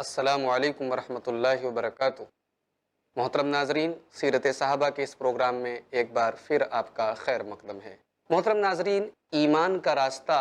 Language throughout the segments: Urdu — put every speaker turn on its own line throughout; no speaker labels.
السلام علیکم ورحمۃ اللہ وبرکاتہ۔ محترم ناظرین، سیرت صحابہ کے اس پروگرام میں ایک بار پھر آپ کا خیر مقدم ہے۔ محترم ناظرین، ایمان کا راستہ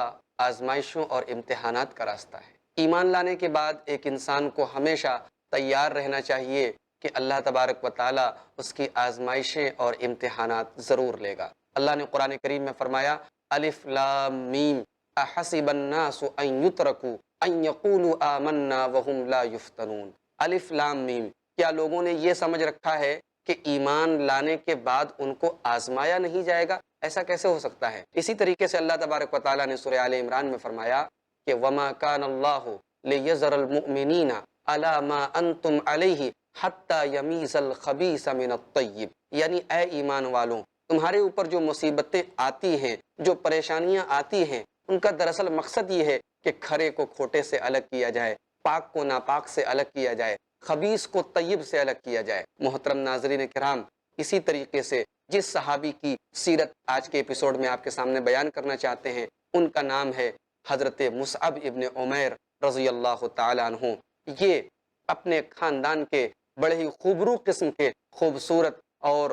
آزمائشوں اور امتحانات کا راستہ ہے۔ ایمان لانے کے بعد ایک انسان کو ہمیشہ تیار رہنا چاہیے کہ اللہ تبارک و تعالیٰ اس کی آزمائشیں اور امتحانات ضرور لے گا۔ اللہ نے قرآن کریم میں فرمایا، الف لام میم احسب الناس ان یترکوا ان یقولوا آمنا وهم لا یفتنون۔ الف لام میم، کیا لوگوں نے یہ سمجھ رکھا ہے کہ ایمان لانے کے بعد ان کو آزمایا نہیں جائے گا؟ ایسا کیسے ہو سکتا ہے؟ اسی طریقے سے اللہ تبارک و تعالیٰ نے سورہ آل عمران میں فرمایا کہ وما کان اللہ لیذر المؤمنین علی ما انتم علیہ حتی یمیز الخبیث من الطیب، یعنی اے ایمان والوں، تمہارے اوپر جو مصیبتیں آتی ہیں، جو پریشانیاں آتی ہیں، ان کا دراصل مقصد یہ ہے کہ کھرے کو کھوٹے سے الگ کیا جائے، پاک کو ناپاک سے الگ کیا جائے، خبیث کو طیب سے الگ کیا جائے۔ محترم ناظرین کرام، اسی طریقے سے جس صحابی کی سیرت آج کے ایپیسوڈ میں آپ کے سامنے بیان کرنا چاہتے ہیں، ان کا نام ہے حضرت مصعب ابن عمیر رضی اللہ تعالیٰ عنہ۔ یہ اپنے خاندان کے بڑے ہی خوبرو قسم کے خوبصورت اور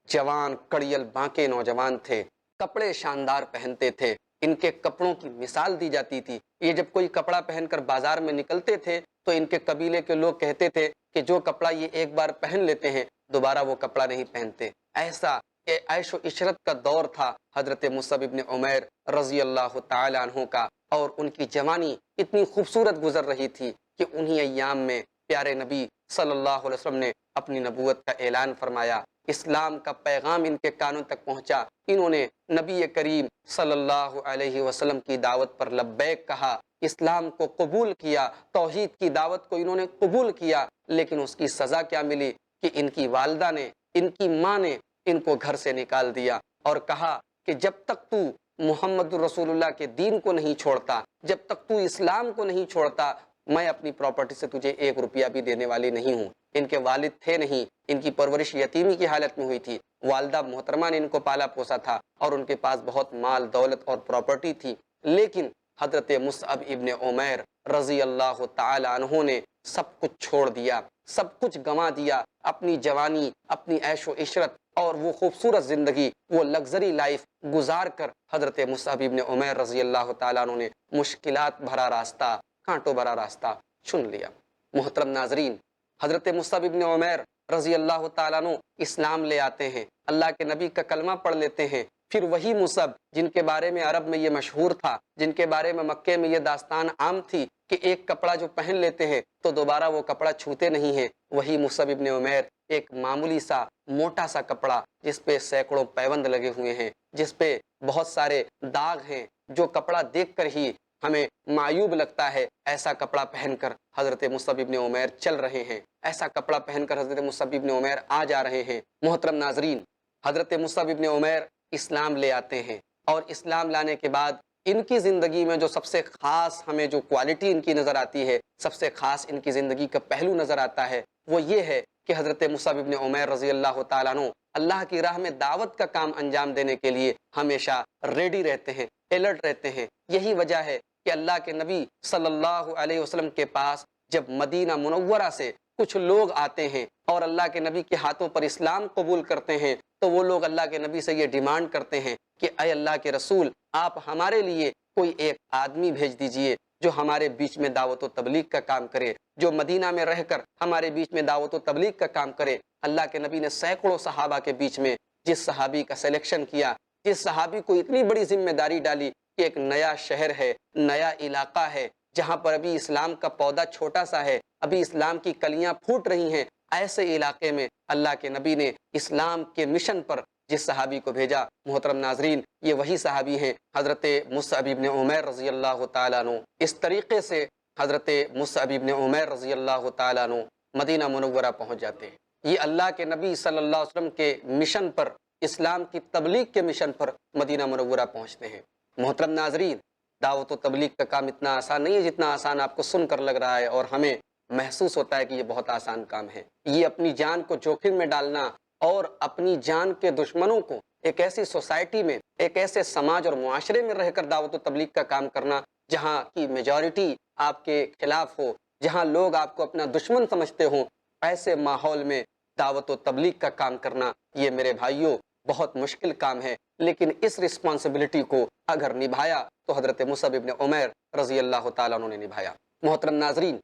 جوان کڑیل بانکے نوجوان تھے۔ کپڑے شاندار پہنتے تھے، ان کے کپڑوں کی مثال دی جاتی تھی۔ یہ جب کوئی کپڑا پہن کر بازار میں نکلتے تھے تو ان کے قبیلے کے لوگ کہتے تھے کہ جو کپڑا یہ ایک بار پہن لیتے ہیں دوبارہ وہ کپڑا نہیں پہنتے۔ ایسا عیش و عشرت کا دور تھا حضرت مصعب ابن عمیر رضی اللہ تعالی عنہ کا، اور ان کی جوانی اتنی خوبصورت گزر رہی تھی کہ انہی ایام میں پیارے نبی صلی اللہ علیہ وسلم نے اپنی نبوت کا اعلان فرمایا۔ اسلام کا پیغام ان کے کانوں تک پہنچا۔ انہوں نے نبی کریم صلی اللہ علیہ وسلم کی دعوت پر لبیک کہا، اسلام کو قبول کیا، توحید کی دعوت کو انہوں نے قبول کیا، لیکن اس کی سزا کیا ملی کہ ان کی والدہ نے، ان کی ماں نے ان کو گھر سے نکال دیا اور کہا کہ جب تک تو محمد رسول اللہ کے دین کو نہیں چھوڑتا، جب تک تو اسلام کو نہیں چھوڑتا، میں اپنی پراپرٹی سے تجھے 1 روپیہ بھی دینے والی نہیں ہوں۔ ان کے والد تھے نہیں، ان کی پرورش یتیمی کی حالت میں ہوئی تھی۔ والدہ محترمہ نے ان کو پالا پوسا تھا اور ان کے پاس بہت مال دولت اور پراپرٹی تھی، لیکن حضرت مصعب ابن عمیر رضی اللہ تعالی عنہ نے سب کچھ چھوڑ دیا، سب کچھ گنوا دیا، اپنی جوانی، اپنی عیش و عشرت اور وہ خوبصورت زندگی، وہ لگژری لائف گزار کر حضرت مصعب ابن عمیر رضی اللہ تعالیٰ عنہ نے مشکلات بھرا راستہ، کانٹوں بھرا راستہ چن لیا۔ محترم ناظرین، حضرت مصعب ابن عمیر رضی اللہ تعالیٰ عنہ اسلام لے آتے ہیں، اللہ کے نبی کا کلمہ پڑھ لیتے ہیں۔ پھر وہی مصعب جن کے بارے میں عرب میں یہ مشہور تھا، جن کے بارے میں مکے میں یہ داستان عام تھی کہ ایک کپڑا جو پہن لیتے ہیں تو دوبارہ وہ کپڑا چھوتے نہیں ہیں، وہی مصعب ابن عمیر ایک معمولی سا موٹا سا کپڑا جس پہ سینکڑوں پیوند لگے ہوئے ہیں، جس پہ بہت سارے داغ ہیں، جو کپڑا دیکھ کر ہی ہمیں معیوب لگتا ہے، ایسا کپڑا پہن کر حضرت مصعب ابن عمیر چل رہے ہیں، ایسا کپڑا پہن کر حضرت مصعب ابن عمیر آ جا رہے ہیں۔ محترم ناظرین، حضرت مصعب ابن عمیر اسلام لے آتے ہیں، اور اسلام لانے کے بعد ان کی زندگی میں جو سب سے خاص ہمیں جو کوالٹی ان کی نظر آتی ہے، سب سے خاص ان کی زندگی کا پہلو نظر آتا ہے، وہ یہ ہے کہ حضرت مصعب ابن عمیر رضی اللہ تعالیٰ عنہ اللہ کی راہ میں دعوت کا کام انجام دینے کے لیے ہمیشہ ریڈی رہتے ہیں، الرٹ رہتے ہیں۔ یہی وجہ ہے کہ اللہ کے نبی صلی اللہ علیہ وسلم کے پاس جب مدینہ منورہ سے کچھ لوگ آتے ہیں اور اللہ کے نبی کے ہاتھوں پر اسلام قبول کرتے ہیں، تو وہ لوگ اللہ کے نبی سے یہ ڈیمانڈ کرتے ہیں کہ اے اللہ کے رسول، آپ ہمارے لیے کوئی ایک آدمی بھیج دیجئے جو ہمارے بیچ میں دعوت و تبلیغ کا کام کرے، جو مدینہ میں رہ کر ہمارے بیچ میں دعوت و تبلیغ کا کام کرے۔ اللہ کے نبی نے سینکڑوں صحابہ کے بیچ میں جس صحابی کا سلیکشن کیا، جس صحابی کو اتنی بڑی ذمہ داری ڈالی کہ ایک نیا شہر ہے، نیا علاقہ ہے، جہاں پر ابھی اسلام کا پودا چھوٹا سا ہے، ابھی اسلام کی کلیاں پھوٹ رہی ہیں، ایسے علاقے میں اللہ کے نبی نے اسلام کے مشن پر جس صحابی کو بھیجا، محترم ناظرین، یہ وہی صحابی ہیں حضرت مصعب ابن عمیر رضی اللہ تعالیٰ عنہ۔ اس طریقے سے حضرت مصعب ابن عمیر رضی اللہ تعالیٰ عنہ مدینہ منورہ پہنچ جاتے ہیں۔ یہ اللہ کے نبی صلی اللہ علیہ وسلم کے مشن پر، اسلام کی تبلیغ کے مشن پر مدینہ منورہ پہنچتے ہیں۔ محترم ناظرین، دعوت و تبلیغ کا کام اتنا آسان نہیں ہے جتنا آسان آپ کو سن کر لگ رہا ہے، اور ہمیں محسوس ہوتا ہے کہ یہ بہت آسان کام ہے۔ یہ اپنی جان کو جوخم میں ڈالنا اور اپنی جان کے دشمنوں کو ایک ایسی سوسائٹی میں، ایک ایسے سماج اور معاشرے میں رہ کر دعوت و تبلیغ کا کام کرنا جہاں کی میجورٹی آپ کے خلاف ہو، جہاں لوگ آپ کو اپنا دشمن سمجھتے ہوں، ایسے ماحول میں دعوت و تبلیغ کا کام کرنا یہ میرے بھائیوں بہت مشکل کام ہے، لیکن اس رسپانسبلٹی کو اگر نبھایا تو حضرت مصعب ابن عمیر رضی اللہ تعالیٰ عنہ نے نبھایا۔ محترم ناظرین،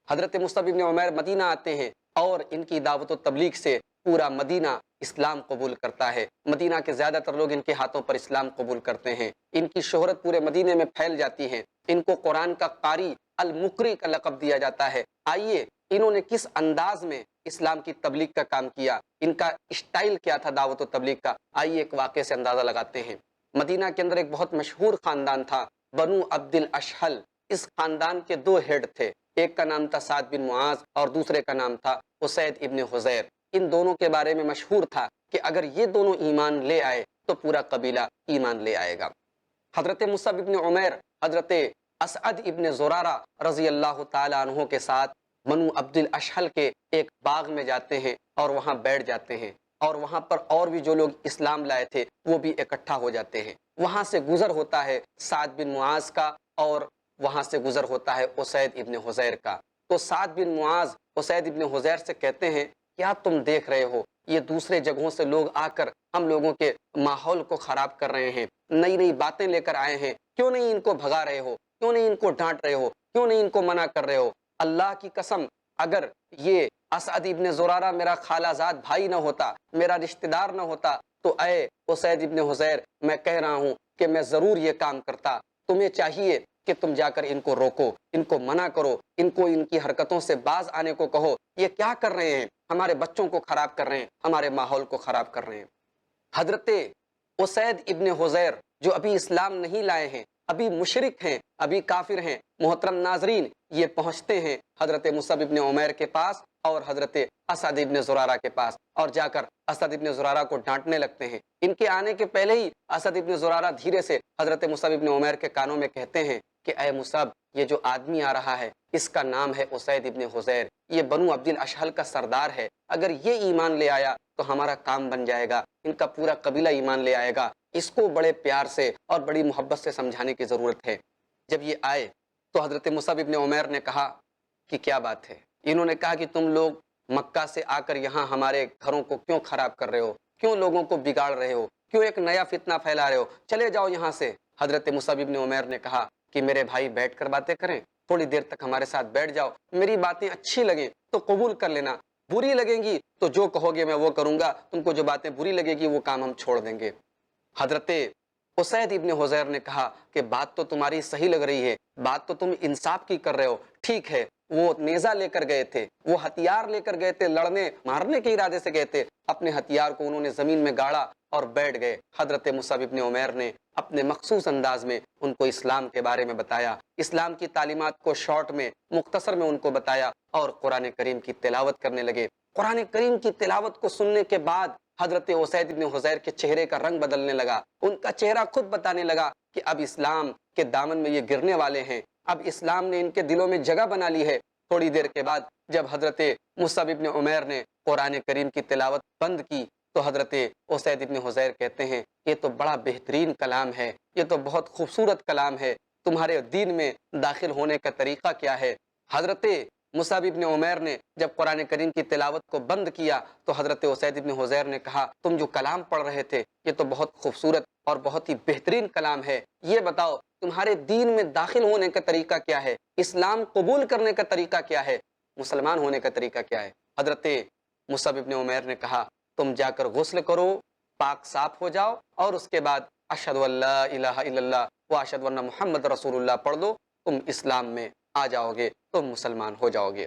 حضرت مصعب ابن عمیر مدینہ آتے ہیں اور ان کی دعوت و تبلیغ سے پورا مدینہ اسلام قبول کرتا ہے۔ مدینہ کے زیادہ تر لوگ ان کے ہاتھوں پر اسلام قبول کرتے ہیں، ان کی شہرت پورے مدینے میں پھیل جاتی ہے، ان کو قرآن کا قاری المقری کا لقب دیا جاتا ہے۔ آئیے انہوں نے کس انداز میں اسلام کی تبلیغ کا کام کیا، ان کا اسٹائل کیا تھا دعوت و تبلیغ کا، آئیے ایک واقعے سے اندازہ لگاتے ہیں۔ مدینہ کے اندر ایک بہت مشہور خاندان تھا، بنو عبد الاشہل۔ اس خاندان کے دو ہیڈ تھے، ایک کا نام تھا سعد بن معاذ اور دوسرے کا نام تھا اسید ابن حضیر۔ ان دونوں کے بارے میں مشہور تھا کہ اگر یہ دونوں ایمان لے آئے تو پورا قبیلہ ایمان لے آئے گا۔ حضرت مصعب ابن عمیر حضرت اسعد ابن زرارہ رضی اللہ تعالی عنہ کے ساتھ بنو عبد الاشہل کے ایک باغ میں جاتے ہیں اور وہاں بیٹھ جاتے ہیں، اور وہاں پر اور بھی جو لوگ اسلام لائے تھے وہ بھی اکٹھا ہو جاتے ہیں۔ وہاں سے گزر ہوتا ہے سعد بن معاذ کا اور وہاں سے گزر ہوتا ہے اسید ابن حضیر کا۔ تو سعد بن معاذ اسید ابن حضیر سے کہتے ہیں، کیا تم دیکھ رہے ہو یہ دوسرے جگہوں سے لوگ آ کر ہم لوگوں کے ماحول کو خراب کر رہے ہیں، نئی نئی باتیں لے کر آئے ہیں، کیوں نہیں ان کو بھگا رہے ہو، کیوں نہیں ان کو ڈانٹ رہے ہو، کیوں نہیں ان کو منع کر رہے ہو؟ اللہ کی قسم اگر یہ اسعد ابن زرارہ میرا خالہ زاد بھائی نہ ہوتا، میرا رشتہ دار نہ ہوتا، تو اے اسید ابن حضیر میں کہہ رہا ہوں کہ میں ضرور یہ کام کرتا۔ تمہیں چاہیے کہ تم جا کر ان کو روکو، ان کو منع کرو، ان کو ان کی حرکتوں سے باز آنے کو کہو، یہ کیا کر رہے ہیں، ہمارے بچوں کو خراب کر رہے ہیں، ہمارے ماحول کو خراب کر رہے ہیں۔ حضرت اسید ابن حضیر جو ابھی اسلام نہیں لائے ہیں، ابھی مشرک ہیں، ابھی کافر ہیں، محترم ناظرین یہ پہنچتے ہیں حضرت مصعب ابن عمیر کے پاس اور حضرت اسعد ابن زرارہ کے پاس، اور جا کر اسعد ابن زرارہ کو ڈانٹنے لگتے ہیں۔ ان کے آنے کے پہلے ہی اسعد ابن زرارہ دھیرے سے حضرت مصعب ابن عمیر کے کانوں میں کہتے ہیں کہ اے مصعب، یہ جو آدمی آ رہا ہے اس کا نام ہے اسید ابن حضیر، یہ بنو عبد الاشہل کا سردار ہے، اگر یہ ایمان لے آیا تو ہمارا کام بن جائے گا، ان کا پورا قبیلہ ایمان لے آئے گا۔ اس کو بڑے پیار سے اور بڑی محبت سے سمجھانے کی ضرورت ہے۔ جب یہ آئے تو حضرت مصعب ابن عمیر نے کہا کہ کیا بات ہے؟ انہوں نے کہا کہ تم لوگ مکہ سے آ کر یہاں ہمارے گھروں کو کیوں خراب کر رہے ہو، کیوں لوگوں کو بگاڑ رہے ہو، کیوں ایک نیا فتنہ پھیلا رہے ہو، چلے جاؤ یہاں سے۔ حضرت مصعب ابن عمیر نے کہا کہ میرے بھائی بیٹھ کر باتیں کریں، تھوڑی دیر تک ہمارے ساتھ بیٹھ جاؤ، میری باتیں اچھی لگیں تو قبول کر لینا، بری لگیں گی تو جو کہو گے میں وہ کروں گا، تم کو جو باتیں بری لگے گی وہ کام ہم چھوڑ دیں گے۔ حضرت اسید ابن حضیر نے کہا کہ بات تو تمہاری صحیح لگ رہی ہے، بات تو تم انصاف کی کر رہے ہو، ٹھیک ہے۔ وہ نیزہ لے کر گئے تھے، وہ ہتھیار لے کر گئے تھے، لڑنے مارنے کے ارادے سے گئے تھے، اپنے ہتھیار کو انہوں نے زمین میں گاڑا اور بیٹھ گئے۔ حضرت مصعب ابن عمیر نے اپنے مخصوص انداز میں ان کو اسلام کے بارے میں بتایا، اسلام کی تعلیمات کو شارٹ میں مختصر میں ان کو بتایا، اور قرآن کریم کی تلاوت کرنے لگے۔ قرآن کریم کی تلاوت کو سننے کے بعد حضرت اسید ابن حضیر کے چہرے کا رنگ بدلنے لگا، ان کا چہرہ خود بتانے لگا کہ اب اسلام کے دامن میں یہ گرنے والے ہیں، اب اسلام نے ان کے دلوں میں جگہ بنا لی ہے۔ تھوڑی دیر کے بعد جب حضرت مصعب ابن عمیر نے قرآن کریم کی تلاوت بند کی تو حضرت اسید ابن حضیر کہتے ہیں یہ تو بڑا بہترین کلام ہے، یہ تو بہت خوبصورت کلام ہے، تمہارے دین میں داخل ہونے کا طریقہ کیا ہے؟ حضرت مصعب ابن عمیر نے جب قرآن کریم کی تلاوت کو بند کیا تو حضرت اسید ابن حضیر نے کہا تم جو کلام پڑھ رہے تھے یہ تو بہت خوبصورت اور بہت ہی بہترین کلام ہے، یہ بتاؤ تمہارے دین میں داخل ہونے کا طریقہ کیا ہے، اسلام قبول کرنے کا طریقہ کیا ہے، مسلمان ہونے کا طریقہ کیا ہے؟ حضرت مصعب ابن عمیر نے کہا تم جا کر غسل کرو، پاک صاف ہو جاؤ، اور اس کے بعد اشہد ان لا الہ الا اللہ و اشہد ان محمد رسول اللہ پڑھ دو، تم اسلام میں آ جاؤ گے، تم مسلمان ہو جاؤ گے۔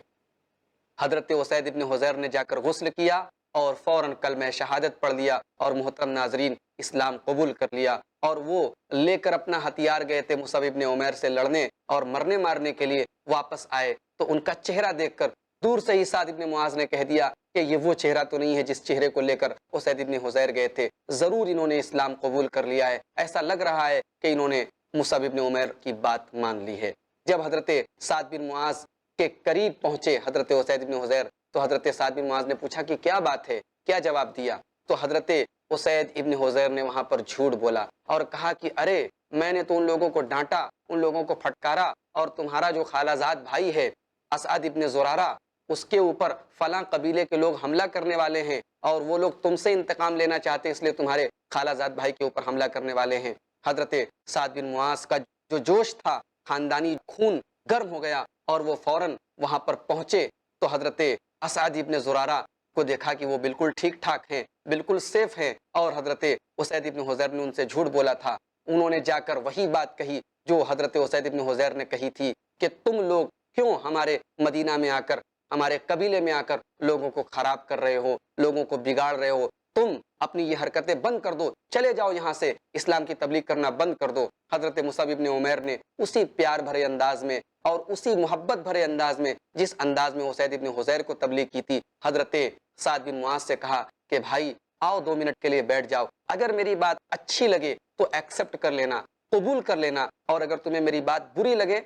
حضرت اسید ابن حضیر نے جا کر غسل کیا اور فوراً کلمہ شہادت پڑھ لیا اور محترم ناظرین اسلام قبول کر لیا، اور وہ لے کر اپنا ہتھیار گئے تھے مصعب ابن عمیر سے لڑنے اور مرنے مارنے کے لیے، واپس آئے تو ان کا چہرہ دیکھ کر دور سے ہی سعد ابن معاذ نے کہہ دیا کہ یہ وہ چہرہ تو نہیں ہے جس چہرے کو لے کر اسید ابن حضیر گئے تھے، ضرور انہوں نے اسلام قبول کر لیا ہے، ایسا لگ رہا ہے کہ انہوں نے مصعب ابن عمیر کی بات مان لی ہے۔ جب حضرت سعد بن معاذ کے قریب پہنچے حضرت اسید بن حضیر تو حضرت سعد بن معاذ نے پوچھا کہ کیا بات ہے، کیا جواب دیا؟ تو حضرت اسید ابن حضیر نے وہاں پر جھوٹ بولا اور کہا کہ ارے میں نے تو ان لوگوں کو ڈانٹا، ان لوگوں کو پھٹکارا، اور تمہارا جو خالہ زاد بھائی ہے اسعد ابن زرارہ اس کے اوپر فلاں قبیلے کے لوگ حملہ کرنے والے ہیں اور وہ لوگ تم سے انتقام لینا چاہتے ہیں، اس لیے تمہارے خالہ زاد بھائی کے اوپر حملہ کرنے والے ہیں۔ حضرت سعد بن معاذ کا جو جوش تھا، خاندانی خون گرم ہو گیا اور وہ فوراً وہاں پر پہنچے تو حضرت اسعد ابن زرارہ کو دیکھا کہ وہ بالکل ٹھیک ٹھاک ہیں، بالکل سیف ہیں، اور حضرت اسید ابن حضیر نے ان سے جھوٹ بولا تھا۔ انہوں نے جا کر وہی بات کہی جو حضرت اسید ابن حضیر نے کہی تھی کہ تم لوگ کیوں ہمارے مدینہ میں آ کر، ہمارے قبیلے میں آ کر لوگوں کو خراب کر رہے ہو، لوگوں کو بگاڑ رہے ہو، تم اپنی یہ حرکتیں بند کر دو، چلے جاؤ یہاں سے، اسلام کی تبلیغ کرنا بند کر دو۔ حضرت مصعب ابن عمیر نے اسی پیار بھرے انداز میں اور اسی محبت بھرے انداز میں جس انداز میں اسید ابن حضیر کو تبلیغ کی تھی، حضرت سعد بن معاذ سے کہا کہ بھائی آؤ 2 منٹ کے لیے بیٹھ جاؤ، اگر میری بات اچھی لگے تو ایکسپٹ کر لینا، قبول کر لینا، اور اگر تمہیں میری بات بری لگے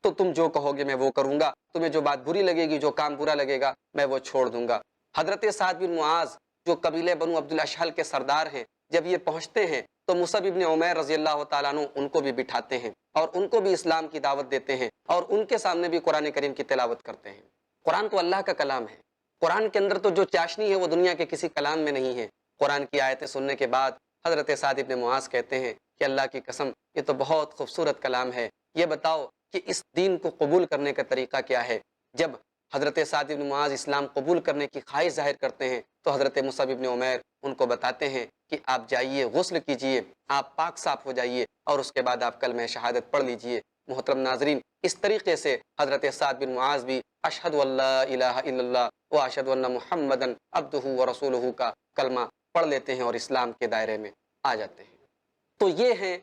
تو تم جو کہو گے میں وہ کروں گا، تمہیں جو بات بری لگے گی، جو کام برا لگے گا، میں وہ چھوڑ دوں گا۔ حضرت سعد بن معاذ جو قبیلے بنو عبد الاشہل کے سردار ہیں، جب یہ پہنچتے ہیں تو مصعب ابن عمیر رضی اللہ تعالیٰ عنہ ان کو بھی بٹھاتے ہیں اور ان کو بھی اسلام کی دعوت دیتے ہیں اور ان کے سامنے بھی قرآن کریم کی تلاوت کرتے ہیں۔ قرآن تو اللہ کا کلام ہے، قرآن کے اندر تو جو چاشنی ہے وہ دنیا کے کسی کلام میں نہیں ہے۔ قرآن کی آیتیں سننے کے بعد حضرت سعد ابن معاذ کہتے ہیں کہ اللہ کی قسم یہ تو بہت خوبصورت کلام ہے، یہ بتاؤ کہ اس دین کو قبول کرنے کا طریقہ کیا ہے۔ جب حضرت سعد بن معاذ اسلام قبول کرنے کی خواہش ظاہر کرتے ہیں تو حضرت مصعب بن عمیر ان کو بتاتے ہیں کہ آپ جائیے، غسل کیجئے، آپ پاک صاف ہو جائیے اور اس کے بعد آپ کلمہ شہادت پڑھ لیجئے۔ محترم ناظرین، اس طریقے سے حضرت سعد بن معاذ بھی اشہد ان لا الہ الا اللہ و اشہد ان محمدًا عبدہ و رسولہ کا کلمہ پڑھ لیتے ہیں اور اسلام کے دائرے میں آ جاتے ہیں۔ تو یہ ہیں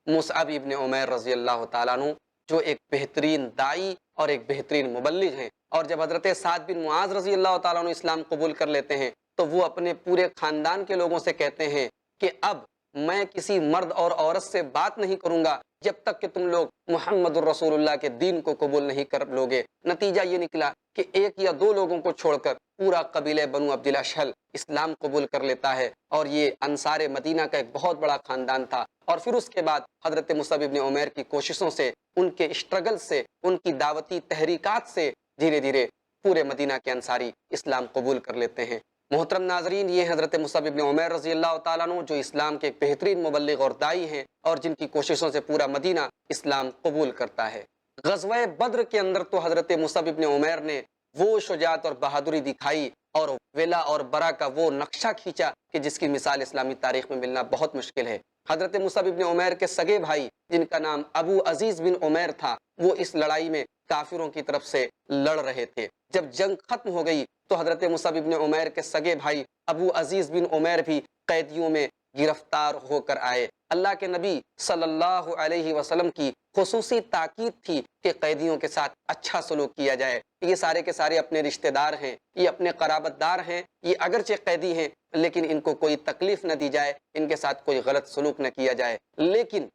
مصعب ابن عمیر رضی اللہ تعالیٰ عنہ، جو ایک بہترین داعی اور ایک بہترین مبلغ ہیں۔ اور جب حضرت سعد بن معاذ رضی اللہ تعالیٰ عنہ اسلام قبول کر لیتے ہیں تو وہ اپنے پورے خاندان کے لوگوں سے کہتے ہیں کہ اب میں کسی مرد اور عورت سے بات نہیں کروں گا جب تک کہ تم لوگ محمد الرسول اللہ کے دین کو قبول نہیں کر لوگے۔ نتیجہ یہ نکلا کہ 1 یا 2 لوگوں کو چھوڑ کر پورا قبیلہ بنو عبد الاشہل اسلام قبول کر لیتا ہے، اور یہ انصار مدینہ کا ایک بہت بڑا خاندان تھا۔ اور پھر اس کے بعد حضرت مصعب ابن عمیر کی کوششوں سے، ان کے اسٹرگل سے، ان کی دعوتی تحریکات سے دھیرے دھیرے پورے مدینہ کے انصاری اسلام قبول کر لیتے ہیں۔ محترم ناظرین، یہ حضرت مصعب ابن عمیر رضی اللہ تعالیٰ عنہ جو اسلام کے ایک بہترین مبلغ اور داعی ہیں اور جن کی کوششوں سے پورا مدینہ اسلام قبول کرتا ہے۔ غزوہ بدر کے اندر تو حضرت مصعب ابن عمیر نے وہ شجاعت اور بہادری دکھائی اور ولا اور برا کا وہ نقشہ کھینچا کہ جس کی مثال اسلامی تاریخ میں ملنا بہت مشکل ہے۔ حضرت مصعب ابن عمیر کے سگے بھائی جن کا نام ابو عزیز بن عمیر تھا، وہ اس لڑائی میں کافروں کی طرف سے لڑ رہے تھے۔ جب جنگ ختم ہو گئی تو حضرت مصعب ابن عمیر کے سگے بھائی ابو عزیز بن عمیر بھی قیدیوں میں گرفتار ہو کر آئے۔ اللہ کے نبی صلی اللہ علیہ وسلم کی خصوصی تاکید تھی کہ قیدیوں کے ساتھ اچھا سلوک کیا جائے۔ یہ سارے کے سارے اپنے رشتہ دار ہیں، یہ اپنے قرابت دار ہیں، یہ اگرچہ قیدی ہیں لیکن ان کو کوئی تکلیف نہ دی جائے، ان کے ساتھ کوئی غلط سلوک نہ کیا جائے۔ لیکن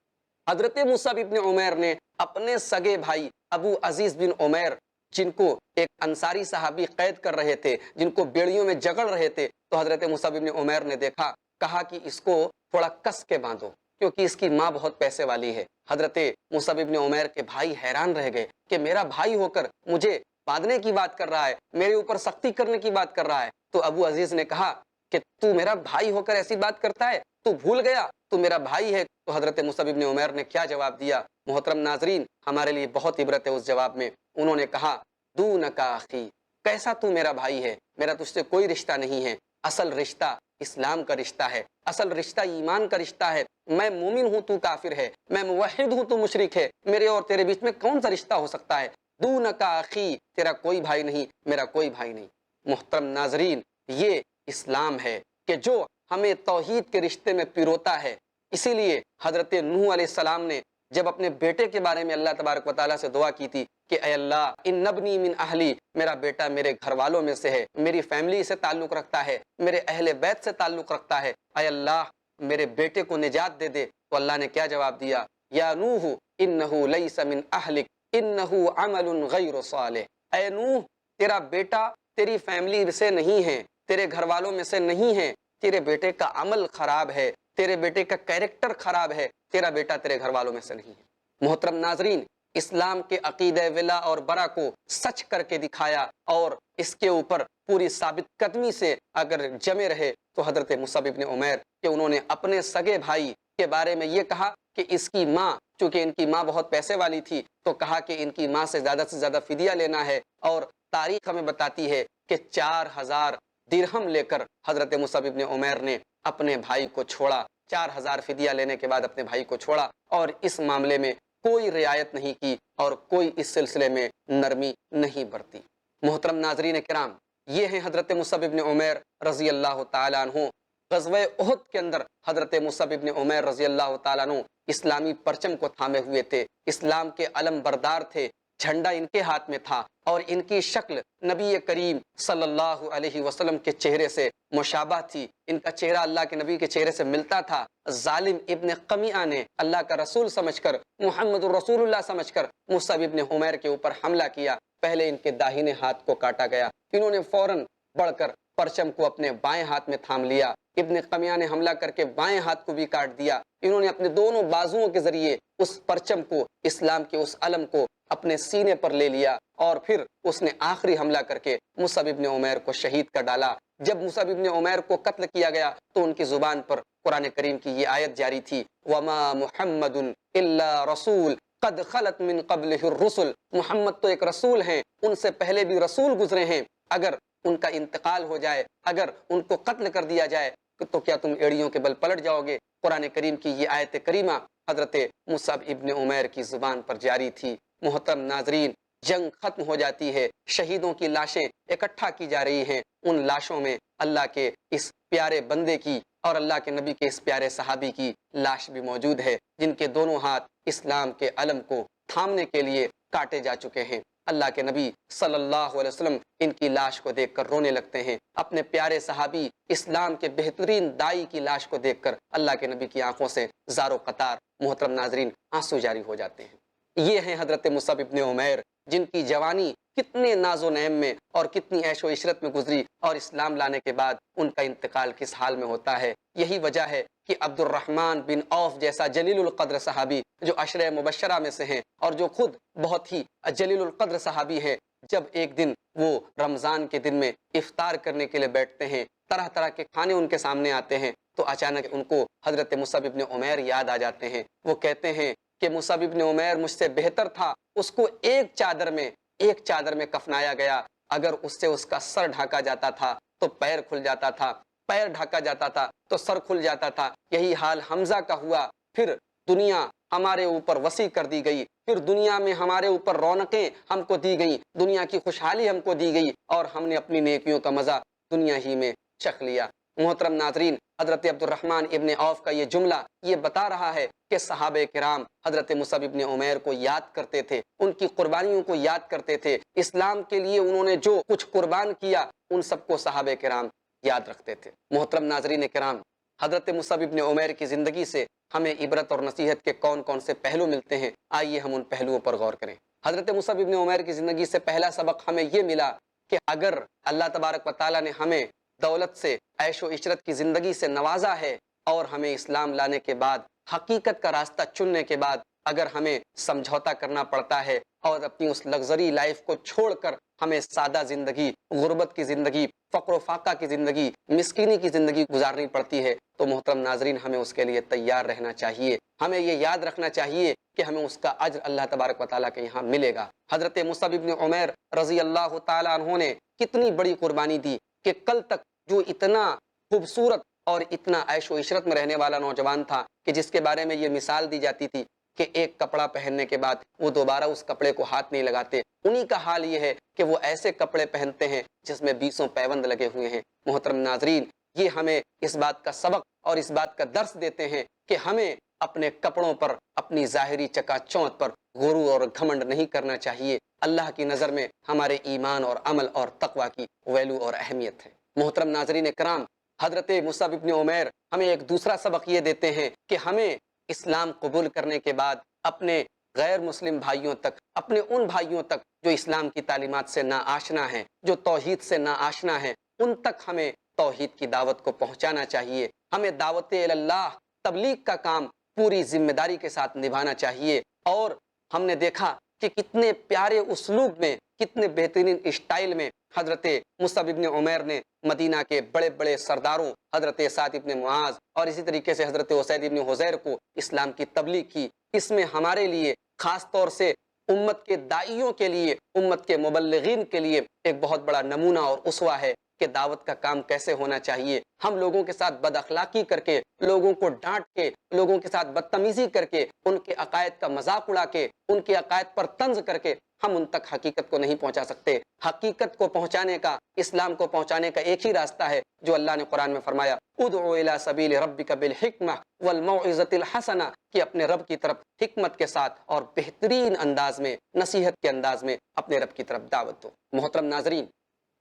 حضرت مصعب ابن عمیر نے اپنے سگے بھائی ابو عزیز بن عمیر، جن کو ایک انصاری صحابی قید کر رہے تھے، جن کو بیڑیوں میں جکڑ رہے تھے، تو حضرت مصعب ابن عمیر نے دیکھا، کہا کہ اس کو تھوڑا کس کے باندھو کیونکہ اس کی ماں بہت پیسے والی ہے۔ حضرت مصعب ابن عمیر کے بھائی حیران رہ گئے کہ میرا بھائی ہو کر مجھے باندھنے کی بات کر رہا ہے، میرے اوپر سختی کرنے کی بات کر رہا ہے۔ تو ابو عزیز نے کہا کہ تو میرا بھائی ہو کر ایسی بات کرتا ہے، تو بھول گیا تو میرا بھائی ہے۔ تو حضرت مصعب ابن عمیر نے کیا جواب دیا؟ محترم ناظرین، ہمارے لیے بہت عبرت ہے اس جواب میں۔ انہوں نے کہا دونک اخی، کیسا تو میرا بھائی ہے، میرا تجھ سے کوئی رشتہ نہیں ہے، اصل رشتہ اسلام کا رشتہ ہے، اصل رشتہ ایمان کا رشتہ ہے۔ میں مومن ہوں تو کافر ہے، میں موحد ہوں تو مشرک ہے، میرے اور تیرے بیچ میں کون سا رشتہ ہو سکتا ہے؟ دونک اخی، تیرا کوئی بھائی نہیں، میرا کوئی بھائی نہیں۔ محترم ناظرین، یہ اسلام ہے کہ جو ہمیں توحید کے رشتے میں پیروتا ہے۔ اسی لیے حضرت نوح علیہ السلام نے جب اپنے بیٹے کے بارے میں اللہ تبارک و تعالیٰ سے دعا کی تھی کہ اے اللہ ان ابنی من اہلی، میرا بیٹا میرے گھر والوں میں سے ہے، میری فیملی سے تعلق رکھتا ہے، میرے اہل بیت سے تعلق رکھتا ہے، اے اللہ میرے بیٹے کو نجات دے دے۔ تو اللہ نے کیا جواب دیا؟ یا نوح انہ لیس من اہلک انہ عمل غیر صالح، اے نوح تیرا بیٹا تیری فیملی سے نہیں ہے، تیرے گھر والوں میں سے نہیں ہے، تیرے بیٹے کا عمل خراب ہے، تیرے بیٹے کا کیریکٹر خراب ہے، تیرا بیٹا تیرے گھر والوں میں سے نہیں ہے۔ محترم ناظرین، اسلام کے عقیدہ ولا اور برا کو سچ کر کے دکھایا اور اس کے اوپر پوری ثابت قدمی سے اگر جمے رہے تو حضرت مصعب ابن عمیر کہ انہوں نے اپنے سگے بھائی کے بارے میں یہ کہا کہ اس کی ماں، چونکہ ان کی ماں بہت پیسے والی تھی، تو کہا کہ ان کی ماں سے زیادہ فدیہ لینا ہے، اور تاریخ ہمیں بتاتی ہے کہ 4000 درہم لے کر حضرت مصعب ابن عمیر نے اپنے بھائی کو چھوڑا، 4000 فدیہ لینے کے بعد اپنے بھائی کو چھوڑا، اور اس معاملے میں کوئی رعایت نہیں کی اور کوئی اس سلسلے میں نرمی نہیں برتی۔ محترم ناظرین کرام، یہ ہیں حضرت مصعب ابن عمیر رضی اللہ تعالیٰ عنہ۔ غزوہ احد کے اندر حضرت مصعب ابن عمیر رضی اللہ تعالیٰ عنہ اسلامی پرچم کو تھامے ہوئے تھے، اسلام کے علم بردار تھے، جھنڈا ان کے ہاتھ میں تھا، اور ان کی شکل نبی کریم صلی اللہ علیہ وسلم کے چہرے سے مشابہ تھی، ان کا چہرہ اللہ کے نبی کے چہرے سے ملتا تھا۔ ظالم ابن قمیعہ نے اللہ کا رسول سمجھ کر، محمد الرسول اللہ سمجھ کر مصعب ابن عمیر کے اوپر حملہ کیا۔ پہلے ان کے داہنے ہاتھ کو کاٹا گیا، انہوں نے فوراً بڑھ کر پرچم کو اپنے بائیں ہاتھ میں تھام لیا۔ ابن قمیعہ نے حملہ کر کے بائیں ہاتھ کو بھی کاٹ دیا۔ انہوں نے اپنے دونوں بازوؤں کے ذریعے اس پرچم کو، اسلام کے اس علم کو اپنے سینے پر لے لیا، اور پھر اس نے آخری حملہ کر کے مصعب ابن عمیر کو شہید کر ڈالا۔ جب مصعب ابن عمیر کو قتل کیا گیا تو ان کی زبان پر قرآن کریم کی یہ آیت جاری تھی، وَمَا مُحَمَّدٌ إِلَّا رَسُولٌ قَدْ خَلَتْ مِن قَبْلِهِ الرُّسُلُ، محمد تو ایک رسول ہیں، ان سے پہلے بھی رسول گزرے ہیں، اگر ان کا انتقال ہو جائے، اگر ان کو قتل کر دیا جائے تو کیا تم ایڑیوں کے بل پلٹ جاؤ گے؟ قرآن کریم کی یہ آیت کریمہ حضرت مصعب ابن عمیر کی زبان پر جاری تھی۔ محترم ناظرین، جنگ ختم ہو جاتی ہے، شہیدوں کی لاشیں اکٹھا کی جا رہی ہیں، ان لاشوں میں اللہ کے اس پیارے بندے کی اور اللہ کے نبی کے اس پیارے صحابی کی لاش بھی موجود ہے، جن کے دونوں ہاتھ اسلام کے علم کو تھامنے کے لیے کاٹے جا چکے ہیں۔ اللہ کے نبی صلی اللہ علیہ وسلم ان کی لاش کو دیکھ کر رونے لگتے ہیں، اپنے پیارے صحابی اسلام کے بہترین دائی کی لاش کو دیکھ کر اللہ کے نبی کی آنکھوں سے زار و قطار، محترم ناظرین، آنسو جاری ہو جاتے ہیں۔ یہ ہیں حضرت مصعب ابن عمیر، جن کی جوانی کتنے ناز و نعیم میں اور کتنی عیش و عشرت میں گزری، اور اسلام لانے کے بعد ان کا انتقال کس حال میں ہوتا ہے۔ یہی وجہ ہے کہ عبد الرحمن بن عوف جیسا جلیل القدر صحابی جو عشرہ مبشرہ میں سے ہیں اور جو خود بہت ہی جلیل القدر صحابی ہیں، جب ایک دن وہ رمضان کے دن میں افطار کرنے کے لیے بیٹھتے ہیں، طرح طرح کے کھانے ان کے سامنے آتے ہیں، تو اچانک ان کو حضرت مصعب ابن عمیر یاد آ جاتے ہیں۔ وہ کہتے ہیں کہ مصعب ابن عمیر مجھ سے بہتر تھا، اس کو ایک چادر میں کفنایا گیا، اگر اس سے اس کا سر ڈھانکا جاتا تھا تو پیر کھل جاتا تھا، پیر ڈھانکا جاتا تھا تو سر کھل جاتا تھا۔ یہی حال حمزہ کا ہوا، پھر دنیا ہمارے اوپر وسیع کر دی گئی، پھر دنیا میں ہمارے اوپر رونقیں ہم کو دی گئی، دنیا کی خوشحالی ہم کو دی گئی، اور ہم نے اپنی نیکیوں کا مزہ دنیا ہی میں چکھ لیا۔ محترم ناظرین، حضرت عبد الرحمن ابن عوف کا یہ جملہ یہ بتا رہا ہے کہ صحابہ کرام حضرت مصعب ابن عمیر کو یاد کرتے تھے، ان کی قربانیوں کو یاد کرتے تھے، اسلام کے لیے انہوں نے جو کچھ قربان کیا ان سب کو صحابہ کرام یاد رکھتے تھے۔ محترم ناظرین کرام، حضرت مصعب ابن عمیر کی زندگی سے ہمیں عبرت اور نصیحت کے کون کون سے پہلو ملتے ہیں، آئیے ہم ان پہلوؤں پر غور کریں۔ حضرت مصعب ابن عمیر کی زندگی سے پہلا سبق ہمیں یہ ملا کہ اگر اللہ تبارک و تعالیٰ نے ہمیں دولت سے، عیش و عشرت کی زندگی سے نوازا ہے، اور ہمیں اسلام لانے کے بعد، حقیقت کا راستہ چننے کے بعد اگر ہمیں سمجھوتا کرنا پڑتا ہے اور اپنی اس لگژری لائف کو چھوڑ کر ہمیں سادہ زندگی، غربت کی زندگی، فقر و فاقہ کی زندگی، مسکینی کی زندگی گزارنی پڑتی ہے، تو محترم ناظرین ہمیں اس کے لیے تیار رہنا چاہیے، ہمیں یہ یاد رکھنا چاہیے کہ ہمیں اس کا اجر اللہ تبارک و تعالیٰ کے یہاں ملے گا۔ حضرت مصعب ابن عمیر رضی اللہ تعالیٰ عنہ نے کتنی بڑی قربانی دی کہ کل تک جو اتنا خوبصورت اور اتنا عیش و عشرت میں رہنے والا نوجوان تھا کہ جس کے بارے میں یہ مثال دی جاتی تھی کہ ایک کپڑا پہننے کے بعد وہ دوبارہ اس کپڑے کو ہاتھ نہیں لگاتے، انہی کا حال یہ ہے کہ وہ ایسے کپڑے پہنتے ہیں جس میں 20 پیوند لگے ہوئے ہیں۔ محترم ناظرین، یہ ہمیں اس بات کا سبق اور اس بات کا درس دیتے ہیں کہ ہمیں اپنے کپڑوں پر، اپنی ظاہری چکا چوند پر غرور اور گھمنڈ نہیں کرنا چاہیے۔ اللہ کی نظر میں ہمارے ایمان اور عمل اور تقوی کی ویلو اور اہمیت ہے۔ محترم ناظرین کرام، حضرت مصعب ابن عمیر ہمیں ایک دوسرا سبق یہ دیتے ہیں کہ ہمیں اسلام قبول کرنے کے بعد اپنے غیر مسلم بھائیوں تک، اپنے ان بھائیوں تک جو اسلام کی تعلیمات سے ناآشنا ہیں، جو توحید سے ناآشنا ہیں، ان تک ہمیں توحید کی دعوت کو پہنچانا چاہیے۔ ہمیں دعوت اللہ، تبلیغ کا کام پوری ذمہ داری کے ساتھ نبھانا چاہیے۔ اور ہم نے دیکھا کہ کتنے پیارے اسلوب میں، کتنے بہترین اسٹائل میں حضرت مصعب ابن عمیر نے مدینہ کے بڑے بڑے سرداروں حضرت سعد ابن معاذ اور اسی طریقے سے حضرت اسید ابن حضیر کو اسلام کی تبلیغ کی۔ اس میں ہمارے لیے خاص طور سے امت کے داعیوں کے لیے، امت کے مبلغین کے لیے ایک بہت بڑا نمونہ اور اسوہ ہے کہ دعوت کا کام کیسے ہونا چاہیے۔ ہم لوگوں کے ساتھ بد اخلاقی کر کے، لوگوں کو ڈانٹ کے، لوگوں کے ساتھ بدتمیزی کر کے، ان کے عقائد کا مذاق اڑا کے، ان کے عقائد پر طنز کر کے ہم ان تک حقیقت کو نہیں پہنچا سکتے۔ حقیقت کو پہنچانے کا، اسلام کو پہنچانے کا ایک ہی راستہ ہے جو اللہ نے قرآن میں فرمایا، ادعو الی سبیل ربک بالحکمہ والموعظۃ الحسنہ، کہ اپنے رب کی طرف حکمت کے ساتھ اور بہترین انداز میں، نصیحت کے انداز میں اپنے رب کی طرف دعوت دو۔ محترم ناظرین،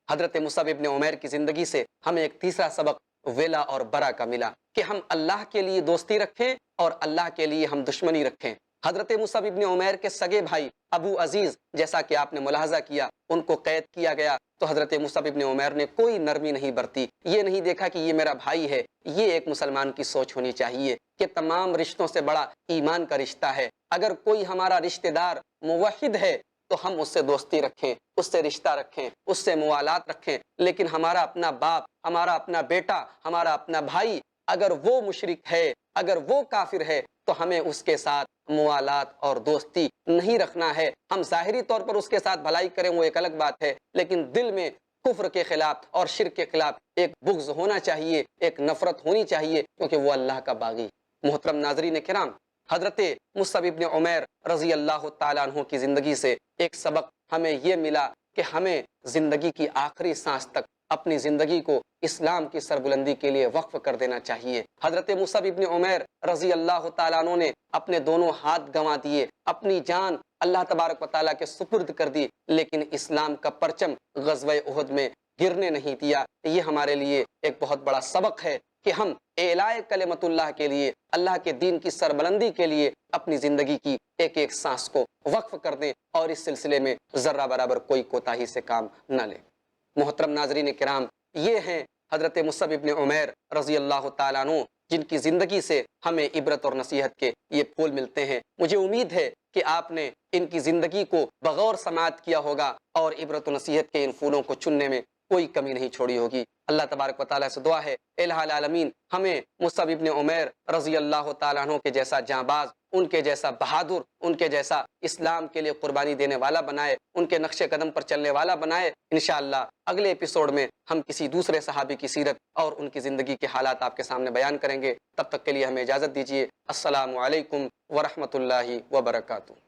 حضرت مصعب ابن عمیر کی زندگی سے ہمیں ایک تیسرا سبق ویلا اور برا کا ملا کہ ہم اللہ کے لیے دوستی رکھیں اور اللہ کے لیے ہم دشمنی رکھیں۔ حضرت مصعب ابن عمیر کے سگے بھائی ابو عزیز، جیسا کہ آپ نے ملاحظہ کیا، ان کو قید کیا گیا تو حضرت مصعب ابن عمیر نے کوئی نرمی نہیں برتی، یہ نہیں دیکھا کہ یہ میرا بھائی ہے۔ یہ ایک مسلمان کی سوچ ہونی چاہیے کہ تمام رشتوں سے بڑا ایمان کا رشتہ ہے۔ اگر کوئی ہمارا رشتہ دار موحد ہے تو ہم اس سے دوستی رکھیں، اس سے رشتہ رکھیں، اس سے موالات رکھیں، لیکن ہمارا اپنا باپ، ہمارا اپنا بیٹا، ہمارا اپنا بھائی اگر وہ مشرک ہے، اگر وہ کافر ہے تو ہمیں اس کے ساتھ موالات اور دوستی نہیں رکھنا ہے۔ ہم ظاہری طور پر اس کے ساتھ بھلائی کریں وہ ایک الگ بات ہے، لیکن دل میں کفر کے خلاف اور شرک کے خلاف ایک بغض ہونا چاہیے، ایک نفرت ہونی چاہیے، کیونکہ وہ اللہ کا باغی۔ محترم ناظرین کرام، حضرت مصعب ابن عمیر رضی اللہ تعالیٰ عنہ کی زندگی سے ایک سبق ہمیں یہ ملا کہ ہمیں زندگی کی آخری سانس تک اپنی زندگی کو اسلام کی سربلندی کے لیے وقف کر دینا چاہیے۔ حضرت مصعب ابن عمیر رضی اللہ تعالیٰ عنہ نے اپنے دونوں ہاتھ گنوا دیے، اپنی جان اللہ تبارک و تعالیٰ کے سپرد کر دی، لیکن اسلام کا پرچم غزوہ احد میں گرنے نہیں دیا۔ یہ ہمارے لیے ایک بہت بڑا سبق ہے کہ ہم اعلاء کلمت اللہ کے لیے، اللہ کے دین کی سربلندی کے لیے اپنی زندگی کی ایک ایک سانس کو وقف کر دیں اور اس سلسلے میں ذرہ برابر کوئی کوتاہی سے کام نہ لیں۔ محترم ناظرین کرام، یہ ہیں حضرت مصعب ابن عمیر رضی اللہ تعالیٰ عنہ، جن کی زندگی سے ہمیں عبرت اور نصیحت کے یہ پھول ملتے ہیں۔ مجھے امید ہے کہ آپ نے ان کی زندگی کو بغور سماعت کیا ہوگا اور عبرت و نصیحت کے ان پھولوں کو چننے میں کوئی کمی نہیں چھوڑی ہوگی۔ اللہ تبارک و تعالیٰ سے دعا ہے الہ العالمین ہمیں مصعب ابن عمیر رضی اللہ تعالیٰ عنہ کے جیسا جانباز، ان کے جیسا بہادر، ان کے جیسا اسلام کے لیے قربانی دینے والا بنائے، ان کے نقش قدم پر چلنے والا بنائے۔ انشاءاللہ اگلے ایپیسوڈ میں ہم کسی دوسرے صحابی کی سیرت اور ان کی زندگی کے حالات آپ کے سامنے بیان کریں گے۔ تب تک کے لیے ہمیں اجازت دیجیے۔ السلام علیکم ورحمۃ اللہ وبرکاتہ۔